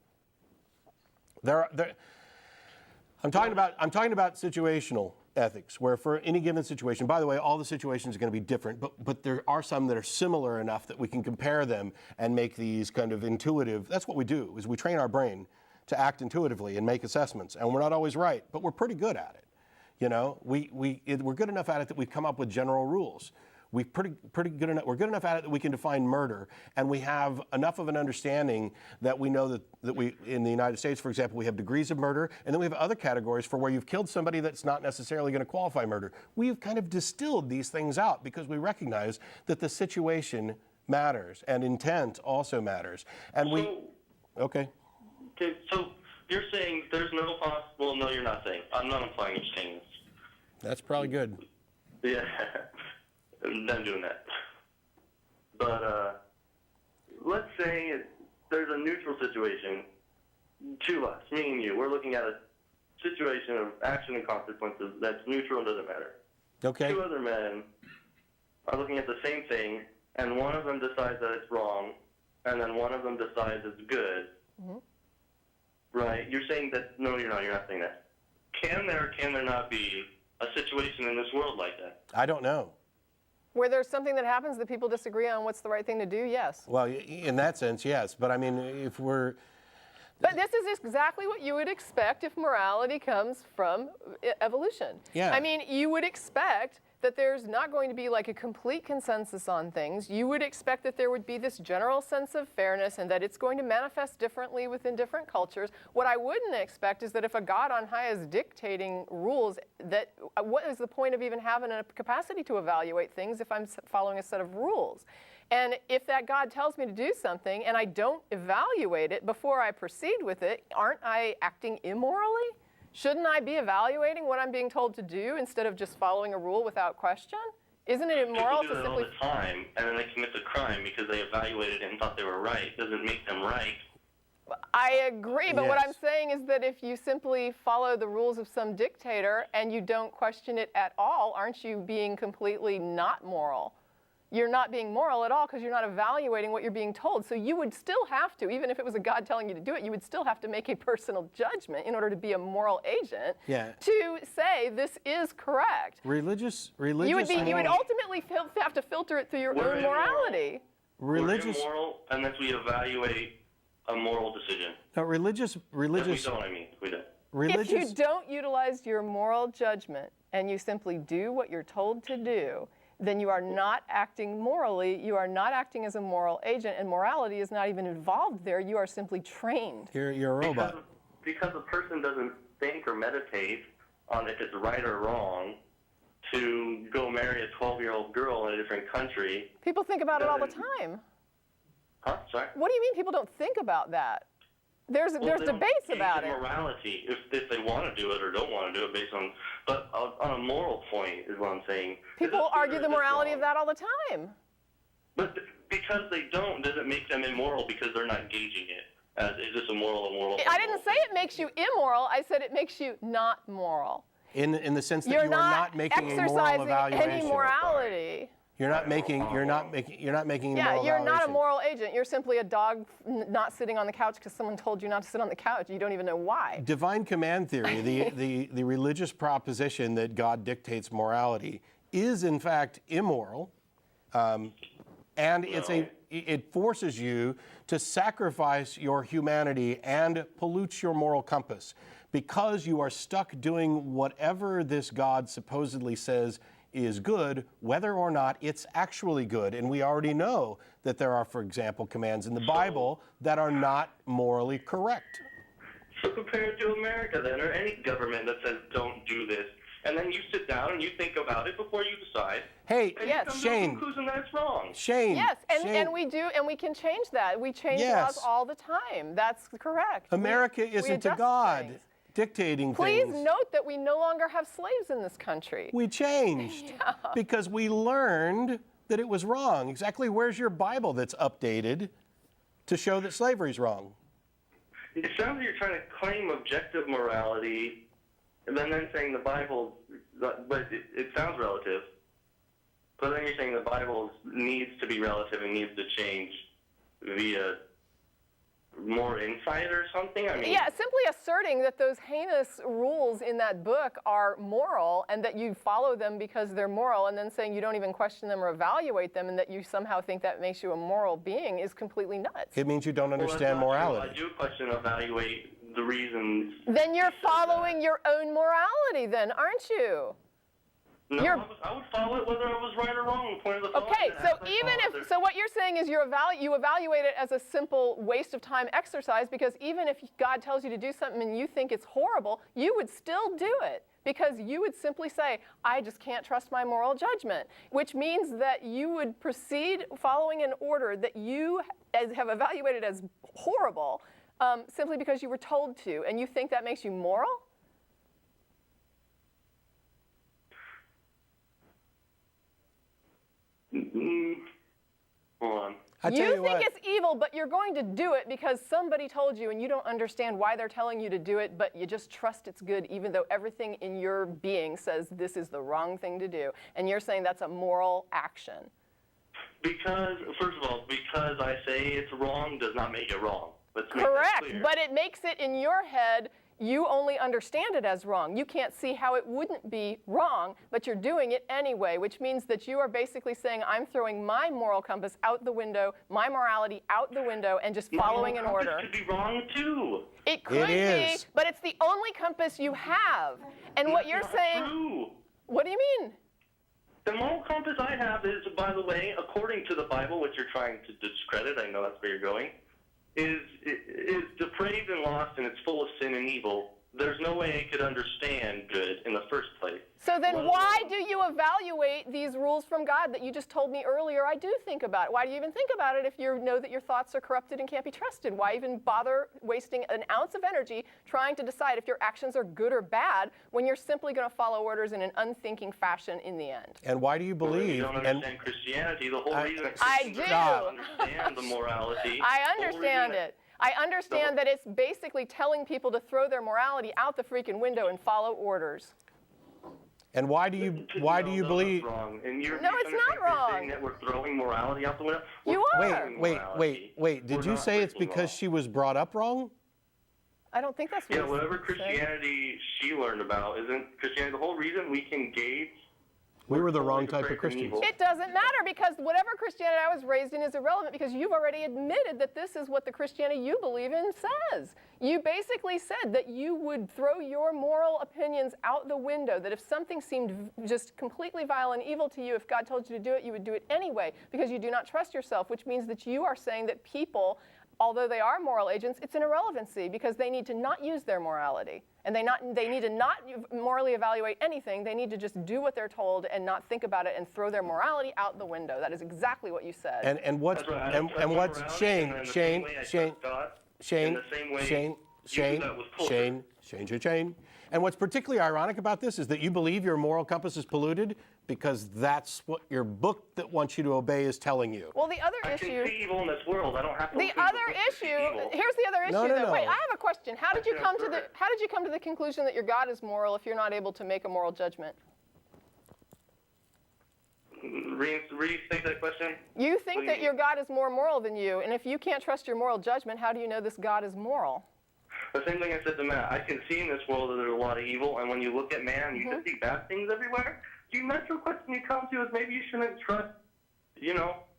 I'm talking about situational ethics, where for any given situation. By the way, all the situations are going to be different, but there are some that are similar enough that we can compare them and make these kind of intuitive. That's what we do, is we train our brain to act intuitively and make assessments, and we're not always right, but we're pretty good at it. You know, we're good enough at it that we've come up with general rules. We're pretty good enough. We're good enough at it that we can define murder, and we have enough of an understanding that we know that we, in the United States, for example, we have degrees of murder, and then we have other categories for where you've killed somebody that's not necessarily going to qualify murder. We've kind of distilled these things out because we recognize that the situation matters and intent also matters, and okay. Okay, so you're saying there's no possible. No, you're not saying. I'm not implying you're saying this. That's probably good. Yeah, I'm done doing that. But let's say there's a neutral situation. To us, me and you, we're looking at a situation of action and consequences that's neutral and doesn't matter. Okay. Two other men are looking at the same thing, and one of them decides that it's wrong, and then one of them decides it's good. Mm-hmm. Right? You're saying that, no, you're not. You're not saying that. Can there or can there not be a situation in this world like that? I don't know. Where there's something that happens that people disagree on what's the right thing to do, yes. Well, in that sense, yes. But I mean, if we're... But this is exactly what you would expect if morality comes from evolution. Yeah. I mean, you would expect that there's not going to be like a complete consensus on things. You would expect that there would be this general sense of fairness and that it's going to manifest differently within different cultures. What I wouldn't expect is that if a God on high is dictating rules, that what is the point of even having a capacity to evaluate things if I'm following a set of rules? And if that God tells me to do something and I don't evaluate it before I proceed with it, aren't I acting immorally? Shouldn't I be evaluating what I'm being told to do instead of just following a rule without question? Isn't it immoral People do to that all simply... the time, and then they commit the crime because they evaluated it and thought they were right. Doesn't make them right. I agree, but what Yes. I'm saying is that if you simply follow the rules of some dictator and you don't question it at all, aren't you being completely not moral? you're not being moral at all because you're not evaluating what you're being told. So you would still have to, even if it was a God telling you to do it, you would still have to make a personal judgment in order to be a moral agent to say this is correct. Religious You would ultimately have to filter it through your own morality. We're immoral unless we evaluate a moral decision. No, religious. We don't, we don't. If you don't utilize your moral judgment and you simply do what you're told to do, then you are not acting morally. You are not acting as a moral agent, and morality is not even involved there. You are simply trained. You're a robot. Because a person doesn't think or meditate on if it's right or wrong to go marry a 12-year-old girl in a different country. People think about it all the time. Huh? Sorry? What do you mean people don't think about that? There's debates about it. Morality, if they want to do it or don't want to do it based on, but on a moral point is what I'm saying. People argue the morality of that all the time. But because they don't, does it make them immoral because they're not gauging it? As, is this a moral or moral? I didn't say it makes you immoral. I said it makes you not moral. In the sense that you are not making a moral evaluation. Any morality. You're not making a moral evaluation. Yeah, you're not a moral agent. You're simply a dog not sitting on the couch because someone told you not to sit on the couch. You don't even know why. Divine command theory, the religious proposition that God dictates morality, is in fact immoral, and it forces you to sacrifice your humanity and pollutes your moral compass because you are stuck doing whatever this God supposedly says is good, whether or not it's actually good. And we already know that there are, for example, commands in the Bible that are not morally correct. So compared to America then, or any government that says don't do this, and then you sit down and you think about it before you decide. Hey, and yes, you come Shane. to a conclusion that it's wrong. Shane. Yes, Shane. and we do, and we can change that. We change laws all the time. That's correct. America isn't a God dictating Please things. note that we no longer have slaves in this country. We changed because we learned that it was wrong. Exactly where's your Bible that's updated to show that slavery's wrong? It sounds like you're trying to claim objective morality and then saying the Bible, but it sounds relative. But then you're saying the Bible needs to be relative and needs to change via more insight or something? I mean, yeah, simply asserting that those heinous rules in that book are moral and that you follow them because they're moral, and then saying you don't even question them or evaluate them and that you somehow think that makes you a moral being is completely nuts. It means you don't understand morality. I do question and evaluate the reasons. Then you're following your own morality then, aren't you? No, I would follow it whether I was right or wrong. The point of the okay, so even if, so what you're saying is you evaluate it as a simple waste of time exercise, because even if God tells you to do something and you think it's horrible, you would still do it because you would simply say, I just can't trust my moral judgment, which means that you would proceed following an order that you have evaluated as horrible simply because you were told to, and you think that makes you moral? Hold on. You think it's evil, but you're going to do it because somebody told you and you don't understand why they're telling you to do it, but you just trust it's good even though everything in your being says this is the wrong thing to do. And you're saying that's a moral action. Because, first of all, because I say it's wrong does not make it wrong. Let's make Correct, that clear. but it makes it in your head, you only understand it as wrong. You can't see how it wouldn't be wrong, but you're doing it anyway, which means that you are basically saying, I'm throwing my moral compass out the window, my morality out the window, and just following an order. It could be wrong, too. It could be, but it's the only compass you have. And what you're saying... True. What do you mean? The moral compass I have is, by the way, according to the Bible, which you're trying to discredit, I know that's where you're going, is depraved and lost and it's full of sin and evil. There's no way it could understand good in the first place. So then why do you evaluate these rules from God that you just told me earlier I do think about it? Why do you even think about it if you know that your thoughts are corrupted and can't be trusted? Why even bother wasting an ounce of energy trying to decide if your actions are good or bad when you're simply going to follow orders in an unthinking fashion in the end? And why do you believe? You don't understand Christianity. The whole reason I do. Understand the morality. I understand it. I understand that it's basically telling people to throw their morality out the freaking window and follow orders. And why do you believe? Wrong. And you're No, it's not wrong. saying that we're throwing morality out the window. You We're are. throwing morality. Wait. Did We're you not say it's breaking because law. she was brought up wrong? I don't think that's what Yeah, he whatever said. Christianity she learned about isn't Christianity. The whole reason we can gauge. We were the totally wrong type of different Christians. evil. It doesn't matter because whatever Christianity I was raised in is irrelevant because you've already admitted that this is what the Christianity you believe in says. You basically said that you would throw your moral opinions out the window, that if something seemed just completely vile and evil to you, if God told you to do it, you would do it anyway because you do not trust yourself, which means that you are saying that people, although they are moral agents, it's an irrelevancy because they need to not use their morality. And they need to not morally evaluate anything. They need to just do what they're told and not think about it and throw their morality out the window. That is exactly what you said. And what's That's right. and what's Shane And what's particularly ironic about this is that you believe your moral compass is polluted because that's what your book that wants you to obey is telling you. Well, the other I can issue. see evil in this world. I don't have to. The listen to other the book to see issue. evil. Here's the other issue. No, though. no. Wait, I have a question. How did you That's come to the? correct. How did you come to the conclusion that your God is moral if you're not able to make a moral judgment? Restate that question. You think What do that you your mean? God is more moral than you, and if you can't trust your moral judgment, how do you know this God is moral? The same thing I said to Matt. I can see in this world that there's a lot of evil, and when you look at man, you just see bad things everywhere. The natural question you come to is maybe you shouldn't trust,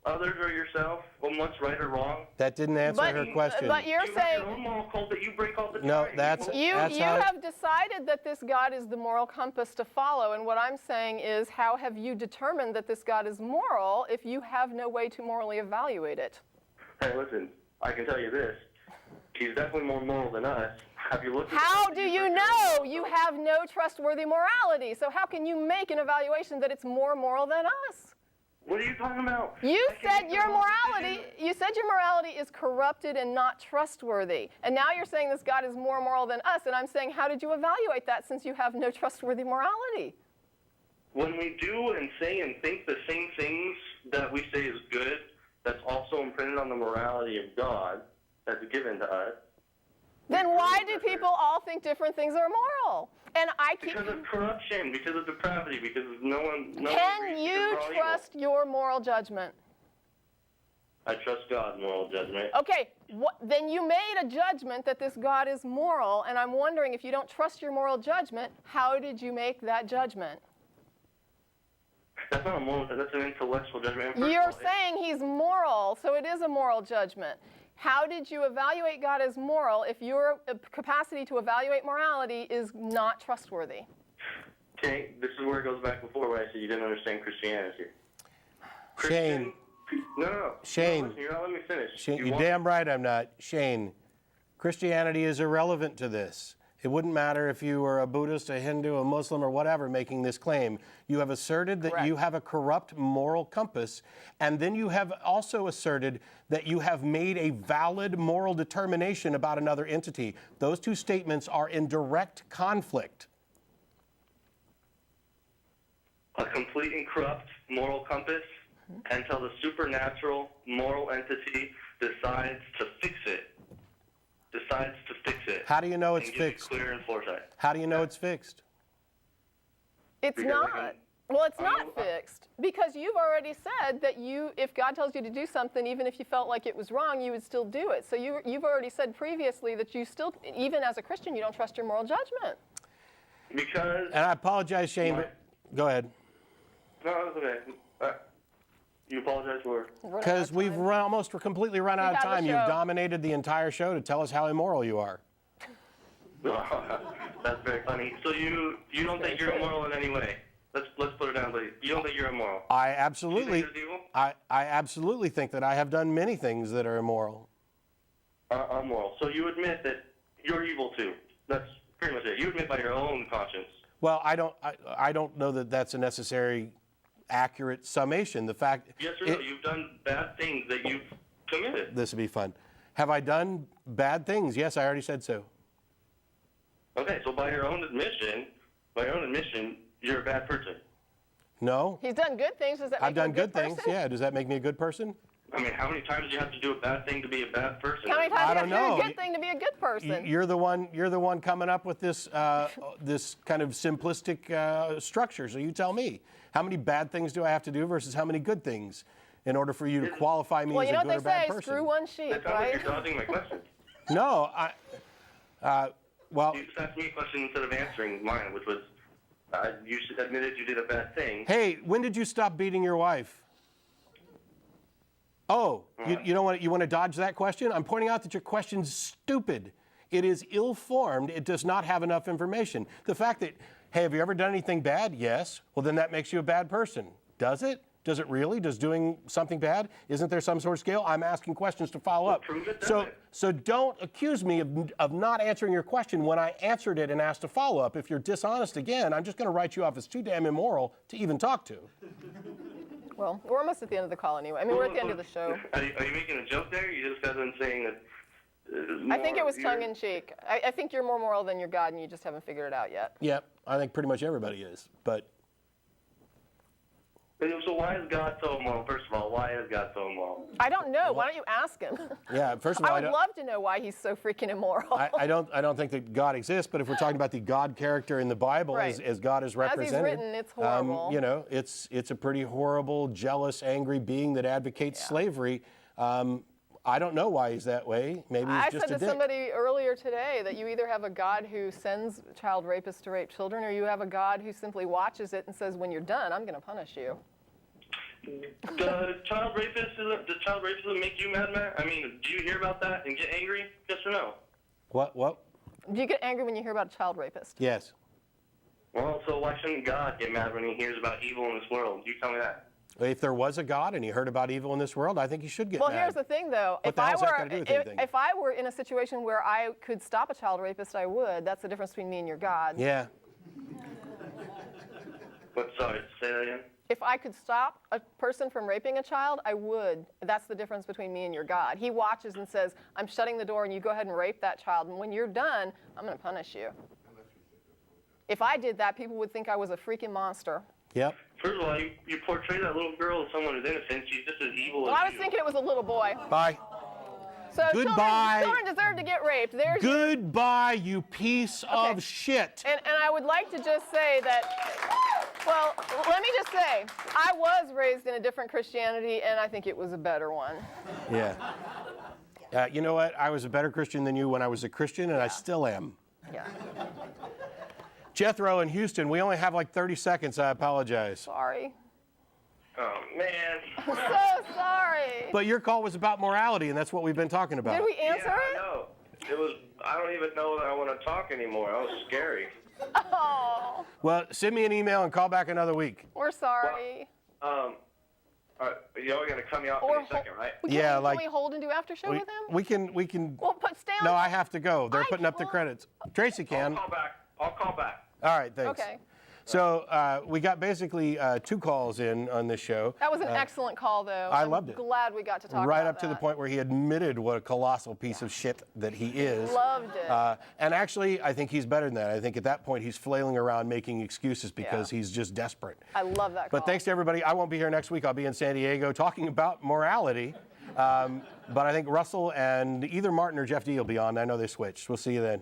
others or yourself on what's right or wrong. That didn't answer her question. But you're You saying have your own moral code that you break all the time. No, that's- you how- have decided that this God is the moral compass to follow, and what I'm saying is, how have you determined that this God is moral if you have no way to morally evaluate it? Hey, listen, I can tell you this. He's definitely more moral than us. Have you looked at How the- do you know? You have no trustworthy morality. So how can you make an evaluation that it's more moral than us? What are you talking about? You I can said make your the wrong decision. morality is corrupted and not trustworthy. And now you're saying this God is more moral than us, and I'm saying, how did you evaluate that since you have no trustworthy morality? When we do and say and think the same things that we say is good, that's also imprinted on the morality of God that's given to us. Then why do people all think different things are moral? And I keep. Because of corruption, because of depravity, because no one. Can agrees you because we're all evil. trust your moral judgment? I trust God's moral judgment. Okay, then you made a judgment that this God is moral, and I'm wondering if you don't trust your moral judgment, how did you make that judgment? That's not a moral. That's an intellectual judgment. And You're first of all, saying he's moral, so it is a moral judgment. How did you evaluate God as moral if your capacity to evaluate morality is not trustworthy? Okay, this is where it goes back before where I said you didn't understand Christianity. Shane. No. Shane. No, listen, you're not letting me finish. Shane, You you're want- damn right I'm not. Shane, Christianity is irrelevant to this. It wouldn't matter if you were a Buddhist, a Hindu, a Muslim, or whatever making this claim. You have asserted that Correct. you have a corrupt moral compass, and then you have also asserted that you have made a valid moral determination about another entity. Those two statements are in direct conflict. A complete and corrupt moral compass until the supernatural moral entity decides to fix it. How do you know it's and give it fixed? clear and foresight. How do you know it's fixed? It's Because I not. can- Well, it's not fixed because you've already said that if God tells you to do something, even if you felt like it was wrong, you would still do it. So you've already said previously that you still, even as a Christian, you don't trust your moral judgment. Because And I apologize, Shane, but go ahead. no, it's okay. You apologize for. Because we've almost completely run out of have a time. You've show. dominated the entire show to tell us how immoral you are. That's very funny. So you don't think you're immoral in any way? Let's put it down, please. You don't think you're immoral? I You absolutely, think there's evil? I absolutely think that I have done many things that are immoral. Immoral. So you admit that you're evil too. That's pretty much it. You admit by your own conscience. Well, I don't know that that's a necessary, accurate summation. The fact. Yes or no? You've done bad things that you've committed. This would be fun. Have I done bad things? Yes, I already said so. Okay, so by your own admission, you're a bad person. No, He's done good things. Does that make I've him done a good good things. person? Yeah, does that make me a good person? I mean, how many times do you have to do a bad thing to be a bad person? How many times I do you don't have to do know. a good thing to be a good person? You're the one coming up with this this kind of simplistic structure. So you tell me, how many bad things do I have to do versus how many good things in order for you to qualify me Well, as you know a good what or they bad say, person? screw one sheep, It sounds right? like you're dodging my question. No, well, You just asked me a question instead of answering mine, which was, you admitted you did a bad thing. hey, when did you stop beating your wife? Oh, you don't want you want to dodge that question? I'm pointing out that your question's stupid. It is ill-formed. It does not have enough information. The fact that, hey, have you ever done anything bad? Yes. Well, then that makes you a bad person. Does it? Does it really? Does doing something bad? Isn't there some sort of scale? I'm asking questions to follow up. Prove it, doesn't it? So don't accuse me of not answering your question when I answered it and asked a follow-up. If you're dishonest again, I'm just going to write you off as too damn immoral to even talk to. Well, we're almost at the end of the call anyway. I mean, we're at the end of the show. Are you making a joke there? You just got done saying that. I think it was tongue-in-cheek. I think you're more moral than your God, and you just haven't figured it out yet. Yep, I think pretty much everybody is. But So why is God so immoral? First of all, why is God so immoral? I don't know. Why don't you ask him? yeah, first of all, I would love to know why he's so freaking immoral. I don't think that God exists, but if we're talking about the God character in the Bible Right. as God is represented, As he's written, it's horrible. you know, it's a pretty horrible, jealous, angry being that advocates slavery. I don't know why he's that way. Maybe he's I just said a to dick. somebody earlier today that you either have a God who sends child rapists to rape children, or you have a God who simply watches it and says, when you're done, I'm going to punish you. Does child rapism make you mad, Matt? I mean, do you hear about that and get angry? Yes or no? What? Do you get angry when you hear about a child rapist? Yes. Well, so why shouldn't God get mad when he hears about evil in this world? You tell me that. If there was a God and he heard about evil in this world, I think he should get Well, mad. here's the thing, though. What the hell's that got to do with anything? If I were in a situation where I could stop a child rapist, I would. That's the difference between me and your God. Yeah. But sorry, say that again. If I could stop a person from raping a child, I would. That's the difference between me and your God. He watches and says, I'm shutting the door and you go ahead and rape that child. And when you're done, I'm going to punish you. If I did that, people would think I was a freaking monster. Yep. First of all, you portray that little girl as someone who's innocent. She's just as evil Well, as I was you. thinking it was a little boy. Bye. So Goodbye. children deserve to get raped. There's Goodbye, you piece of shit. And I would like to just say that, well, let me just say, I was raised in a different Christianity, and I think it was a better one. Yeah. You know what? I was a better Christian than you when I was a Christian, and I still am. Yeah. Jethro in Houston, we only have like 30 seconds. I apologize. Sorry. Oh, man. I'm so sorry. But your call was about morality, and that's what we've been talking about. Did we answer Yeah, I it? know. It was. I don't even know that I want to talk anymore. That was scary. Oh, Well, send me an email and call back another week. we're sorry. All right, y'all gonna cut me off Or in a second, right? Yeah, can like- we hold and do after show with him? We can. Well, stay on. No, I have to go. They're I putting up the can't. credits. Tracy can. I'll call back. All right, thanks. Okay. So we got basically 2 calls in on this show. That was an excellent call, though. I loved it. I'm glad we got to talk Right about up to the that. point where he admitted what a colossal piece of shit that he is. Loved it. And actually, I think he's better than that. I think at that point he's flailing around making excuses because he's just desperate. I love that call. But thanks to everybody. I won't be here next week. I'll be in San Diego talking about morality. But I think Russell and either Martin or Jeff D will be on. I know they switched. We'll see you then.